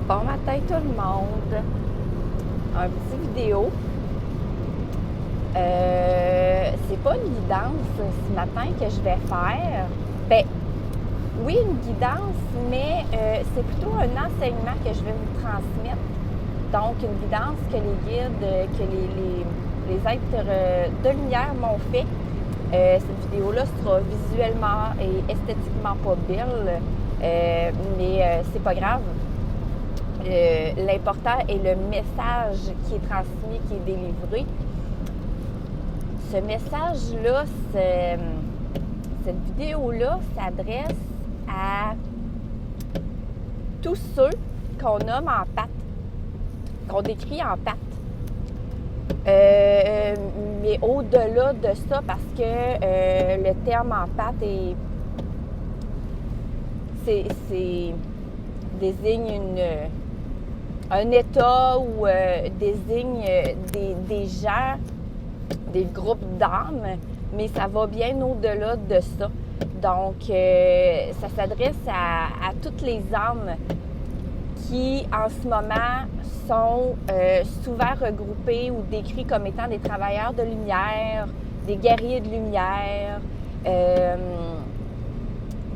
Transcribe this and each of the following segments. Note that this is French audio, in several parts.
Bon matin tout le monde. Un petit vidéo. C'est pas une guidance ce matin que je vais faire. Ben, oui, une guidance, mais c'est plutôt un enseignement que je vais vous transmettre. Donc, une guidance que les guides, que les êtres de lumière m'ont fait. Cette vidéo-là sera visuellement et esthétiquement pas belle, mais c'est pas grave. L'important est le message qui est transmis, qui est délivré. Ce message-là, cette vidéo-là s'adresse à tous ceux qu'on nomme en pattes, qu'on décrit en pattes. Mais au-delà de ça, parce que le terme en pattes désigne un état ou désigne des gens, des groupes d'âmes, mais ça va bien au-delà de ça. Donc, ça s'adresse à toutes les âmes qui, en ce moment, sont souvent regroupés ou décrits comme étant des travailleurs de lumière, des guerriers de lumière,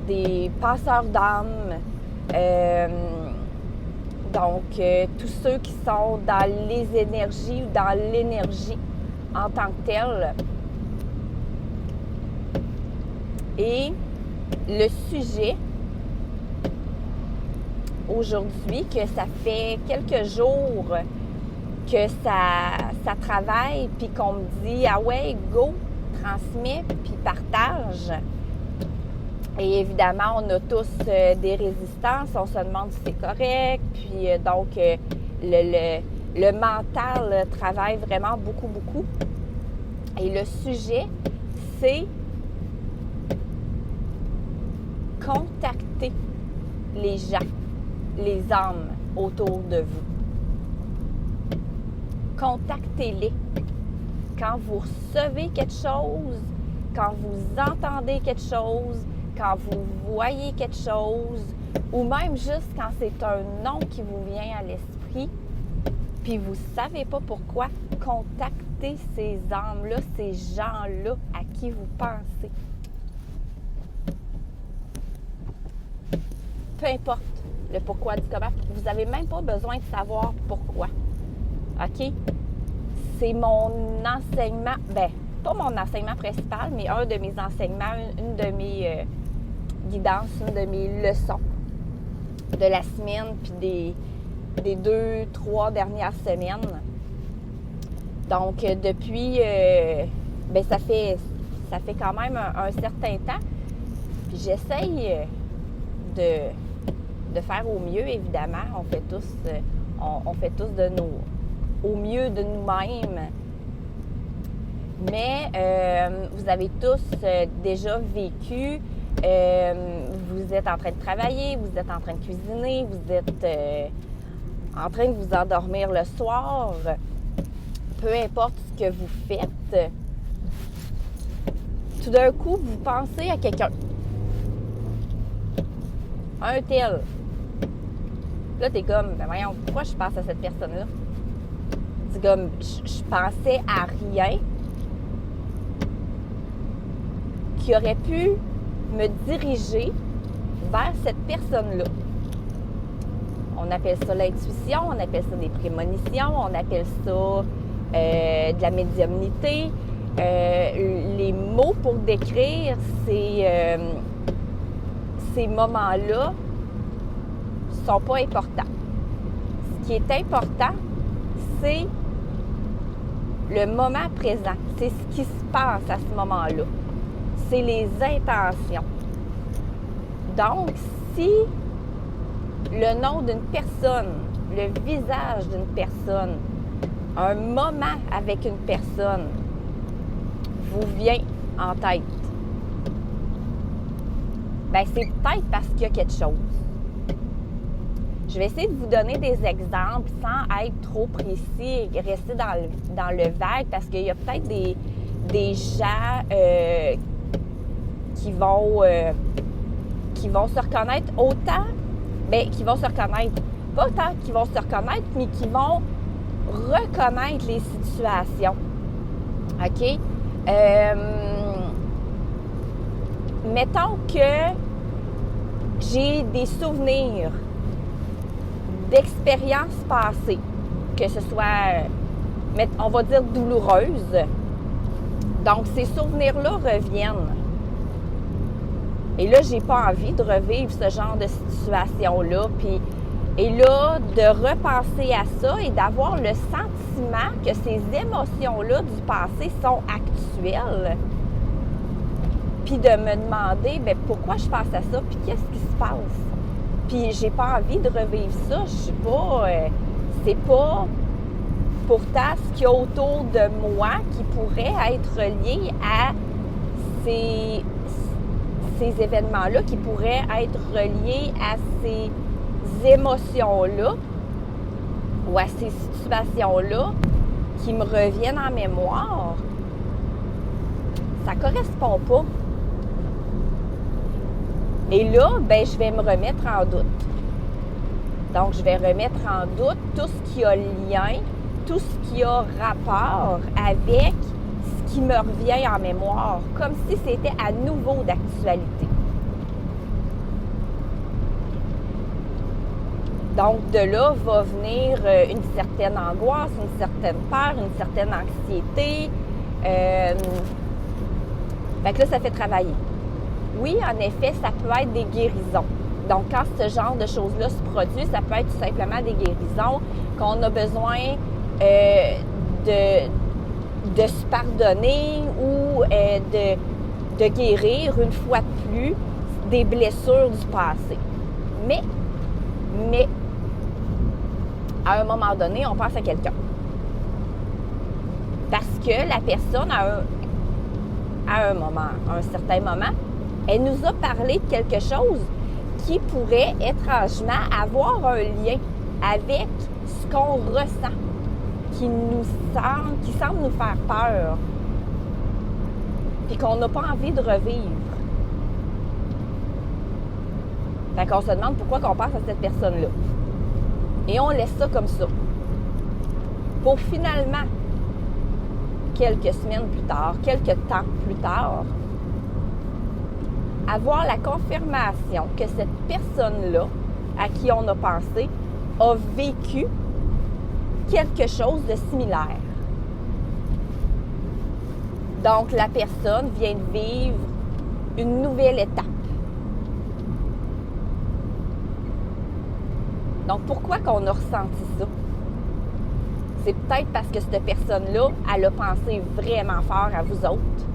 des passeurs d'âmes. Donc, tous ceux qui sont dans les énergies ou dans l'énergie en tant que telle. Et le sujet aujourd'hui, que ça fait quelques jours que ça travaille, puis qu'on me dit « Ah ouais, go, transmets, puis partage ». Et évidemment, on a tous des résistances, on se demande si c'est correct, puis donc le mental travaille vraiment beaucoup, beaucoup. Et le sujet, c'est contacter les gens, les âmes autour de vous. Contactez-les. Quand vous recevez quelque chose, quand vous entendez quelque chose, quand vous voyez quelque chose, ou même juste quand c'est un nom qui vous vient à l'esprit, puis vous ne savez pas pourquoi, contactez ces âmes-là, ces gens-là à qui vous pensez. Peu importe le pourquoi du comment, vous n'avez même pas besoin de savoir pourquoi. OK? C'est mon enseignement, pas mon enseignement principal, mais un de mes enseignements, une de mes guidances, une de mes leçons de la semaine, puis des 2-3 dernières semaines. Donc, depuis, ça fait quand même un certain temps. Puis j'essaye de faire au mieux, évidemment. On fait tous au mieux de nous-mêmes. Mais vous avez tous déjà vécu, vous êtes en train de travailler, vous êtes en train de cuisiner, vous êtes en train de vous endormir le soir. Peu importe ce que vous faites, tout d'un coup, vous pensez à quelqu'un. Un tel. Là, t'es comme, voyons, pourquoi je pense à cette personne-là? C'est comme, je pensais à rien qui aurait pu me diriger vers cette personne-là. On appelle ça l'intuition, on appelle ça des prémonitions, on appelle ça de la médiumnité. Les mots pour décrire ces moments-là sont pas importants. Ce qui est important, c'est le moment présent. C'est ce qui se passe à ce moment-là. C'est les intentions. Donc, si le nom d'une personne, le visage d'une personne, un moment avec une personne vous vient en tête, c'est peut-être parce qu'il y a quelque chose. Je vais essayer de vous donner des exemples sans être trop précis et rester dans le vague, parce qu'il y a peut-être des gens qui vont se reconnaître autant, qui vont se reconnaître. pas tant qu'ils vont se reconnaître, mais qu'ils vont reconnaître les situations. OK? Mettons que j'ai des souvenirs d'expériences passées, que ce soit, on va dire, douloureuses. Donc, ces souvenirs-là reviennent. Et là, j'ai pas envie de revivre ce genre de situation-là. Et là, de repenser à ça et d'avoir le sentiment que ces émotions-là du passé sont actuelles. Puis de me demander, bien, pourquoi je pense à ça, puis qu'est-ce qui se passe? Puis j'ai pas envie de revivre ça. Je suis pas... c'est pas pourtant ce qu'il y a autour de moi qui pourrait être relié à ces événements-là, qui pourraient être reliés à ces émotions-là ou à ces situations-là qui me reviennent en mémoire. Ça correspond pas. Et là, ben, je vais me remettre en doute. Donc, je vais remettre en doute tout ce qui a lien, tout ce qui a rapport avec ce qui me revient en mémoire, comme si c'était à nouveau d'actualité. Donc, de là va venir une certaine angoisse, une certaine peur, une certaine anxiété. Fait que là, ça fait travailler. Oui, en effet, ça peut être des guérisons. Donc, quand ce genre de choses-là se produit, ça peut être tout simplement des guérisons, qu'on a besoin de se pardonner ou de guérir une fois de plus des blessures du passé. Mais, à un moment donné, on pense à quelqu'un. Parce que la personne, à un certain moment, elle nous a parlé de quelque chose qui pourrait étrangement avoir un lien avec ce qu'on ressent, qui semble nous faire peur, puis qu'on n'a pas envie de revivre. Fait qu'on se demande pourquoi qu'on pense à cette personne-là. Et on laisse ça comme ça. Pour finalement, quelques semaines plus tard, quelques temps plus tard, avoir la confirmation que cette personne-là, à qui on a pensé, a vécu quelque chose de similaire. Donc, la personne vient de vivre une nouvelle étape. Donc, pourquoi qu'on a ressenti ça? C'est peut-être parce que cette personne-là, elle a pensé vraiment fort à vous autres.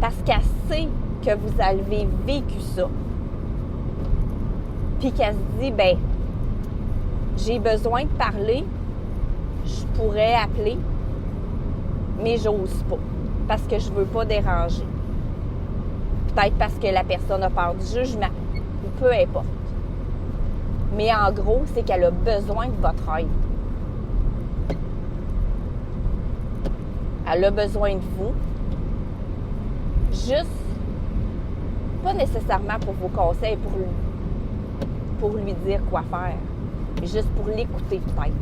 Parce qu'elle sait que vous avez vécu ça. Puis qu'elle se dit, ben, j'ai besoin de parler, je pourrais appeler, mais j'ose pas, parce que je veux pas déranger. Peut-être parce que la personne a peur du jugement, ou peu importe. Mais en gros, c'est qu'elle a besoin de votre aide. Elle a besoin de vous, juste, pas nécessairement pour vos conseils, pour lui dire quoi faire, mais juste pour l'écouter peut-être.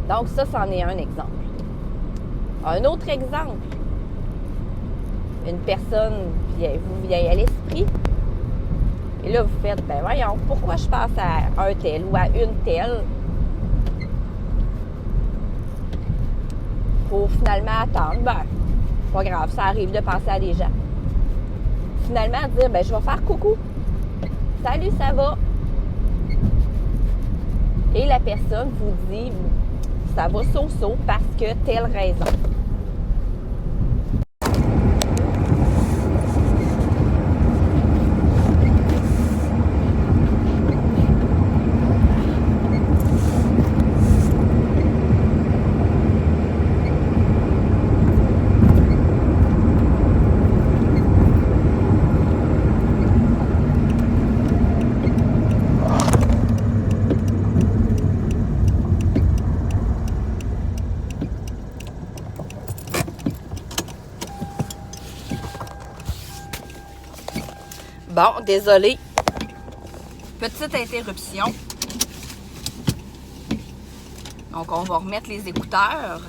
Donc ça, c'en est un exemple. Un autre exemple, une personne vous vient à l'esprit, et là, vous faites, ben voyons, pourquoi je pense à un tel ou à une telle pour finalement attendre, ben, pas grave, ça arrive de penser à des gens. Finalement, dire, ben je vais faire coucou. Salut, ça va? Et la personne vous dit, ça va so-so parce que telle raison. Bon, désolé. Petite interruption. Donc, on va remettre les écouteurs.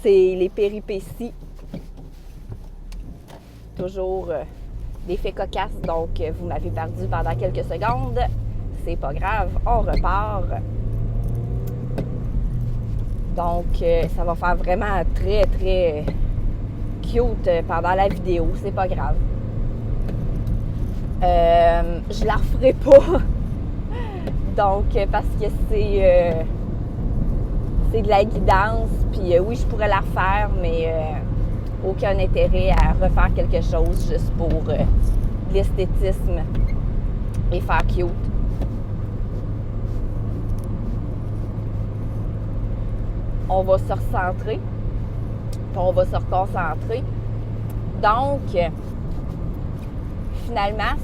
C'est les péripéties. Toujours des faits cocasses. Donc, vous m'avez perdu pendant quelques secondes. C'est pas grave, on repart. Donc, ça va faire vraiment très, très cute pendant la vidéo. C'est pas grave. Je la referai pas. Donc, parce que c'est de la guidance. Puis oui, je pourrais la refaire, mais aucun intérêt à refaire quelque chose juste pour l'esthétisme et faire cute. On va se recentrer, puis on va se reconcentrer. Donc, finalement,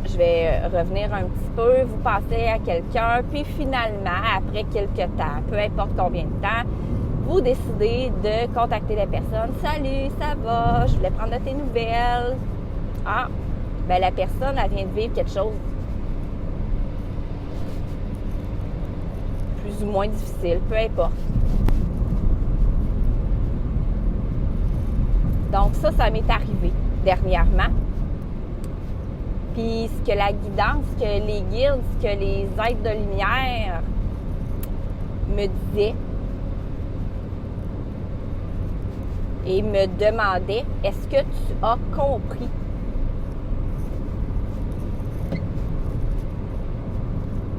je vais revenir un petit peu, vous pensez à quelqu'un, puis finalement, après quelques temps, peu importe combien de temps, vous décidez de contacter la personne. « Salut, ça va? Je voulais prendre de tes nouvelles. » Ah, ben la personne, elle vient de vivre quelque chose plus ou moins difficile, peu importe. Donc ça m'est arrivé dernièrement. Puis ce que la guidance, ce que les guides, ce que les êtres de lumière me disaient et me demandaient, est-ce que tu as compris?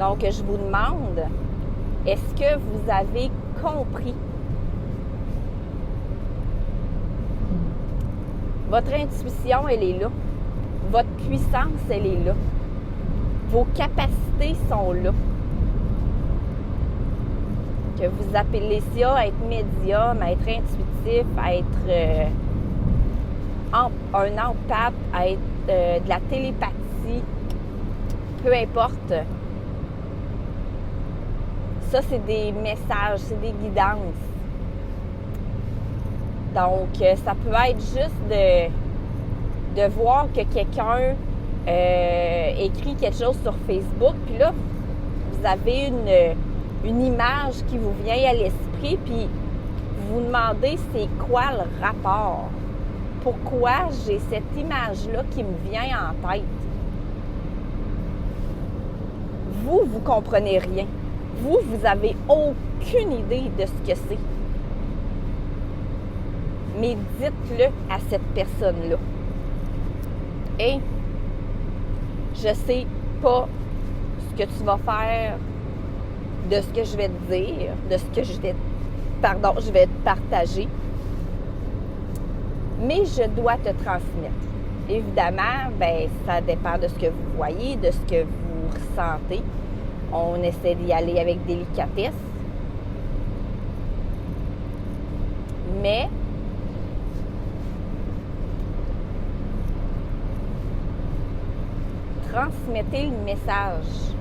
Donc je vous demande, est-ce que vous avez compris? Votre intuition, elle est là. Votre puissance, elle est là. Vos capacités sont là. Que vous appelez ça à être médium, à être intuitif, à être un empathe, à être de la télépathie, peu importe. Ça, c'est des messages, c'est des guidances. Donc, ça peut être juste de voir que quelqu'un écrit quelque chose sur Facebook, puis là, vous avez une image qui vous vient à l'esprit, puis vous vous demandez c'est quoi le rapport? Pourquoi j'ai cette image-là qui me vient en tête? Vous comprenez rien. Vous avez aucune idée de ce que c'est. Mais dites-le à cette personne-là. Et je sais pas ce que tu vas faire de ce que je vais te dire, de ce que je vais te partager, mais je dois te transmettre. Évidemment, ben ça dépend de ce que vous voyez, de ce que vous ressentez. On essaie d'y aller avec délicatesse. Mais transmettez le message.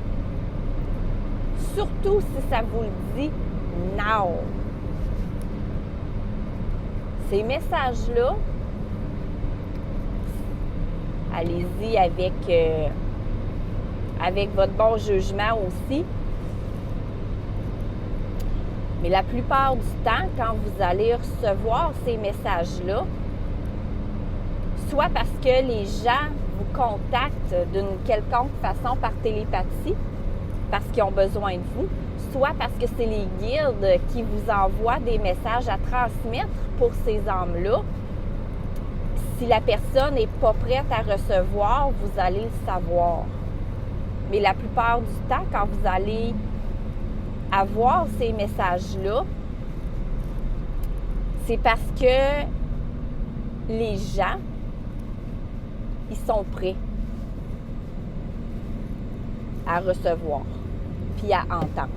Surtout si ça vous le dit now. Ces messages-là, allez-y avec votre bon jugement aussi. Mais la plupart du temps, quand vous allez recevoir ces messages-là, soit parce que les gens vous contactent d'une quelconque façon par télépathie, parce qu'ils ont besoin de vous, soit parce que c'est les guides qui vous envoient des messages à transmettre pour ces âmes-là. Si la personne n'est pas prête à recevoir, vous allez le savoir. Mais la plupart du temps, quand vous allez avoir ces messages-là, c'est parce que les gens, ils sont prêts à recevoir puis à entendre.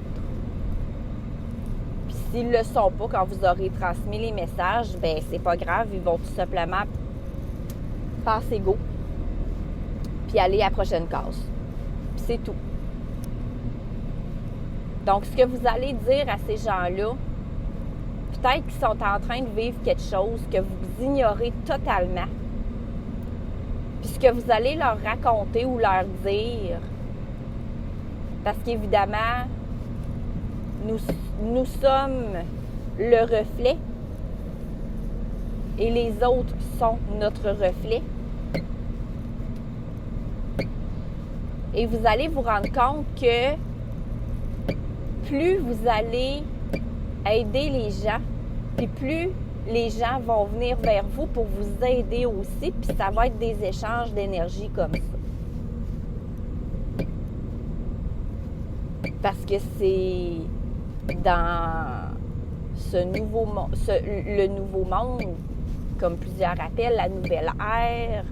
Puis s'ils ne le sont pas, quand vous aurez transmis les messages, ben c'est pas grave, ils vont tout simplement passer go puis aller à la prochaine case. Puis c'est tout. Donc, ce que vous allez dire à ces gens-là, peut-être qu'ils sont en train de vivre quelque chose que vous ignorez totalement. Puis ce que vous allez leur raconter ou leur dire, parce qu'évidemment, nous sommes le reflet et les autres sont notre reflet. Et vous allez vous rendre compte que plus vous allez aider les gens, puis plus les gens vont venir vers vous pour vous aider aussi, puis ça va être des échanges d'énergie comme ça. Parce que c'est dans le nouveau monde, comme plusieurs appellent, la nouvelle ère,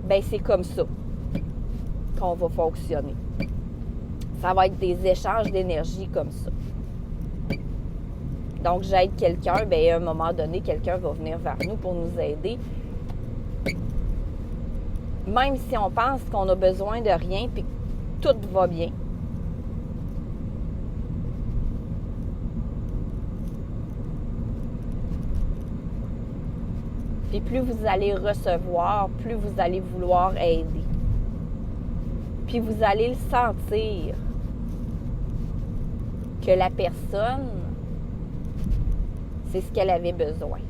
ben c'est comme ça qu'on va fonctionner. Ça va être des échanges d'énergie comme ça. Donc, j'aide quelqu'un, bien, à un moment donné, quelqu'un va venir vers nous pour nous aider. Même si on pense qu'on a besoin de rien puis que tout va bien. Puis plus vous allez recevoir, plus vous allez vouloir aider. Puis vous allez le sentir que la personne, c'est ce qu'elle avait besoin.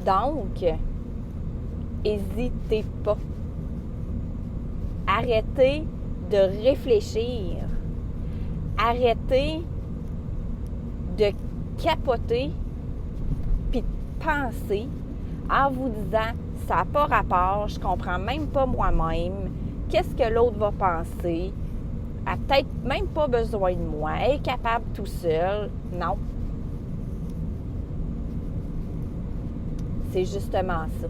Donc, n'hésitez pas. Arrêtez de réfléchir. Arrêtez de capoter puis de penser en vous disant « ça n'a pas rapport, je ne comprends même pas moi-même, qu'est-ce que l'autre va penser, elle n'a peut-être même pas besoin de moi, elle est capable tout seul. » Non. C'est justement ça.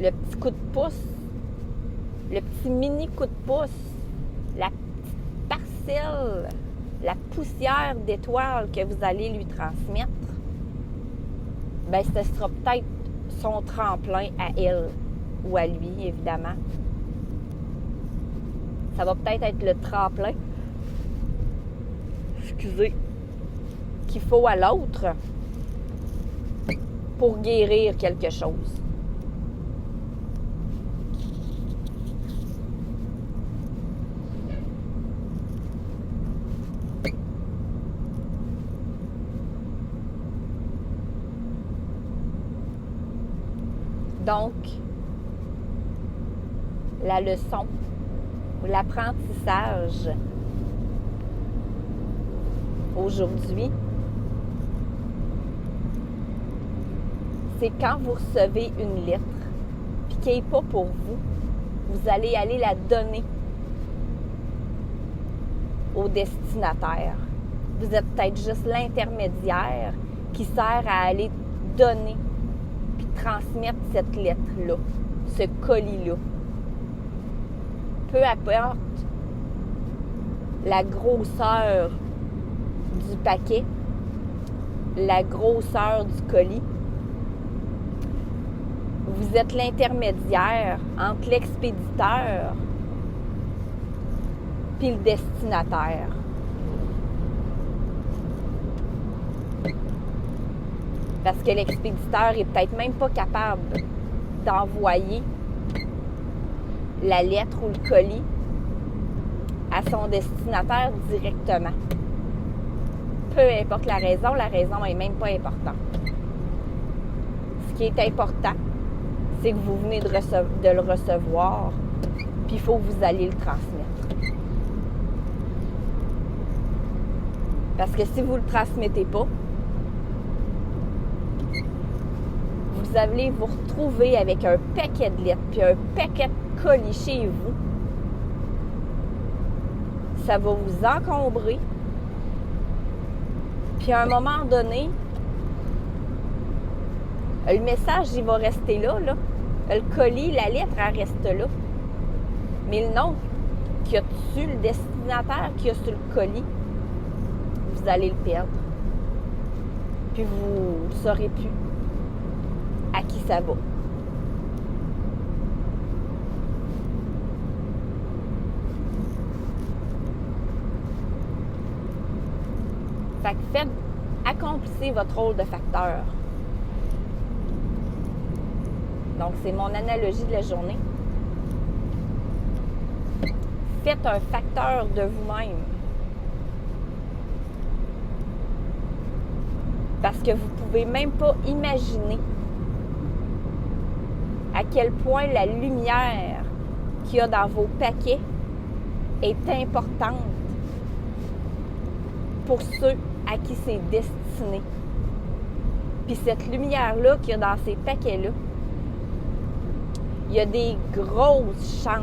Le petit coup de pouce, le petit mini coup de pouce, la petite parcelle, la poussière d'étoile que vous allez lui transmettre, bien, ce sera peut-être son tremplin à elle ou à lui, évidemment. Ça va peut-être être le tremplin, qu'il faut à l'autre pour guérir quelque chose. Donc, la leçon ou l'apprentissage aujourd'hui, c'est quand vous recevez une lettre, puis qu'elle n'est pas pour vous, vous allez aller la donner au destinataire. Vous êtes peut-être juste l'intermédiaire qui sert à aller donner puis transmettre cette lettre-là, ce colis-là. Peu importe la grosseur du paquet, la grosseur du colis, vous êtes l'intermédiaire entre l'expéditeur puis le destinataire. Parce que l'expéditeur est peut-être même pas capable d'envoyer la lettre ou le colis à son destinataire directement. Peu importe la raison n'est même pas importante. Ce qui est important, c'est que vous venez de le recevoir, puis il faut que vous alliez le transmettre. Parce que si vous ne le transmettez pas, vous allez vous retrouver avec un paquet de lettres puis un paquet de colis chez vous. Ça va vous encombrer. Puis à un moment donné, le message, il va rester là. Le colis, la lettre, elle reste là. Mais le nom qu'il y a dessus, le destinataire qu'il y a sur le colis, vous allez le perdre. Puis vous ne saurez plus à qui ça va. Fait que accomplissez votre rôle de facteur. Donc, c'est mon analogie de la journée. Faites un facteur de vous-même. Parce que vous ne pouvez même pas imaginer à quel point la lumière qu'il y a dans vos paquets est importante pour ceux à qui c'est destiné. Puis cette lumière-là qu'il y a dans ces paquets-là, il y a des grosses chances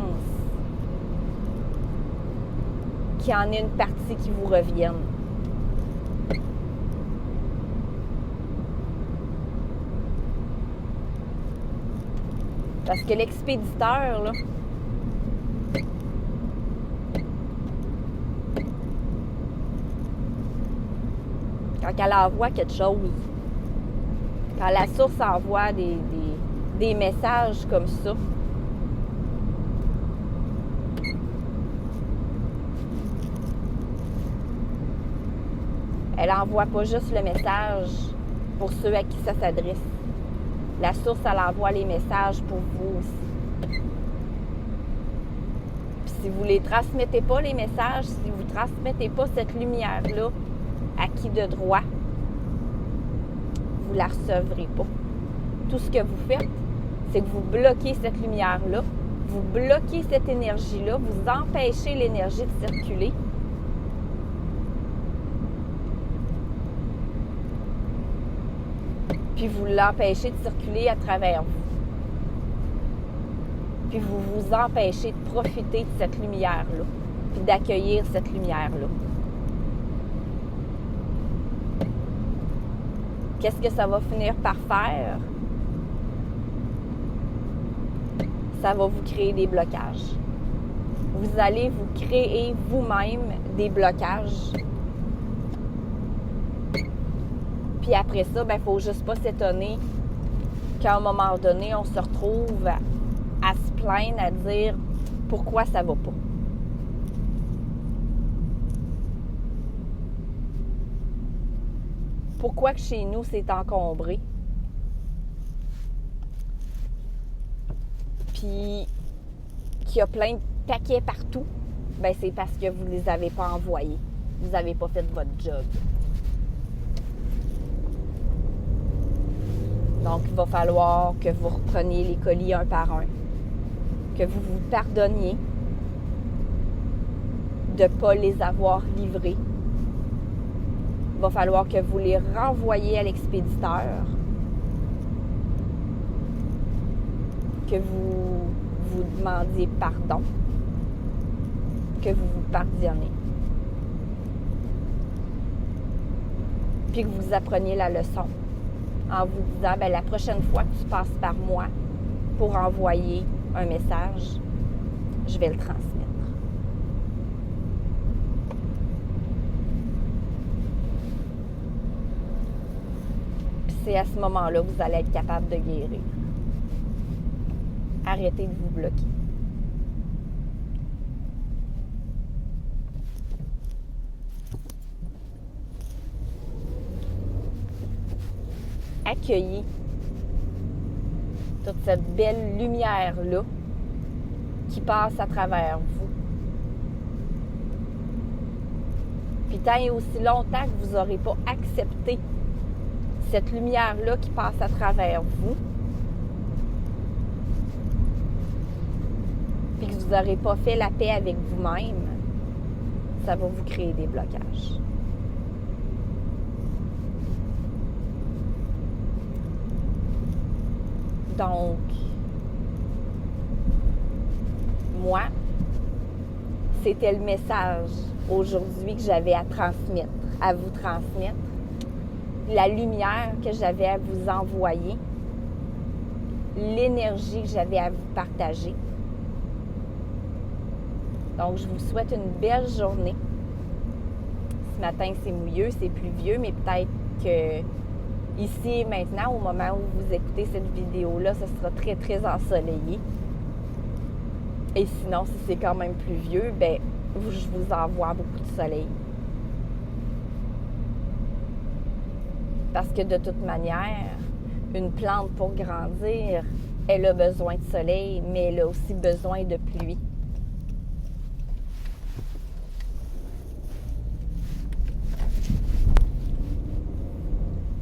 qu'il y en ait une partie qui vous revienne. Parce que l'expéditeur, là, quand elle envoie quelque chose, quand la source envoie des messages comme ça, elle n'envoie pas juste le message pour ceux à qui ça s'adresse. La source, elle envoie les messages pour vous aussi. Puis si vous ne les transmettez pas, les messages, si vous ne transmettez pas cette lumière-là à qui de droit, vous ne la recevrez pas. Tout ce que vous faites, c'est que vous bloquez cette lumière-là, vous bloquez cette énergie-là, vous empêchez l'énergie de circuler. Puis vous l'empêchez de circuler à travers vous. Puis vous vous empêchez de profiter de cette lumière-là, puis d'accueillir cette lumière-là. Qu'est-ce que ça va finir par faire? Ça va vous créer des blocages. Vous allez vous créer vous-même des blocages. Puis après ça, il ne faut juste pas s'étonner qu'à un moment donné, on se retrouve à se plaindre, à dire pourquoi ça ne va pas. Pourquoi que chez nous, c'est encombré? Puis qu'il y a plein de paquets partout, c'est parce que vous ne les avez pas envoyés. Vous n'avez pas fait votre job. Donc, il va falloir que vous repreniez les colis un par un, que vous vous pardonniez de ne pas les avoir livrés. Il va falloir que vous les renvoyiez à l'expéditeur, que vous vous demandiez pardon, que vous vous pardonniez. Puis que vous appreniez la leçon en vous disant, la prochaine fois que tu passes par moi pour envoyer un message, je vais le transmettre. Puis c'est à ce moment-là que vous allez être capable de guérir. Arrêtez de vous bloquer. Accueillez toute cette belle lumière-là qui passe à travers vous. Puis tant et aussi longtemps que vous n'aurez pas accepté cette lumière-là qui passe à travers vous, puis que vous n'aurez pas fait la paix avec vous-même, ça va vous créer des blocages. Donc, moi, c'était le message aujourd'hui que j'avais à transmettre, à vous transmettre. La lumière que j'avais à vous envoyer, l'énergie que j'avais à vous partager. Donc, je vous souhaite une belle journée. Ce matin, c'est mouilleux, c'est pluvieux, mais peut-être que Ici et maintenant, au moment où vous écoutez cette vidéo-là, ce sera très, très ensoleillé. Et sinon, si c'est quand même pluvieux, ben, je vous envoie beaucoup de soleil. Parce que de toute manière, une plante pour grandir, elle a besoin de soleil, mais elle a aussi besoin de pluie.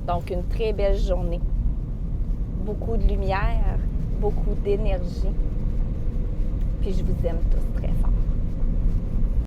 Donc, une très belle journée. Beaucoup de lumière, beaucoup d'énergie. Puis je vous aime tous très fort.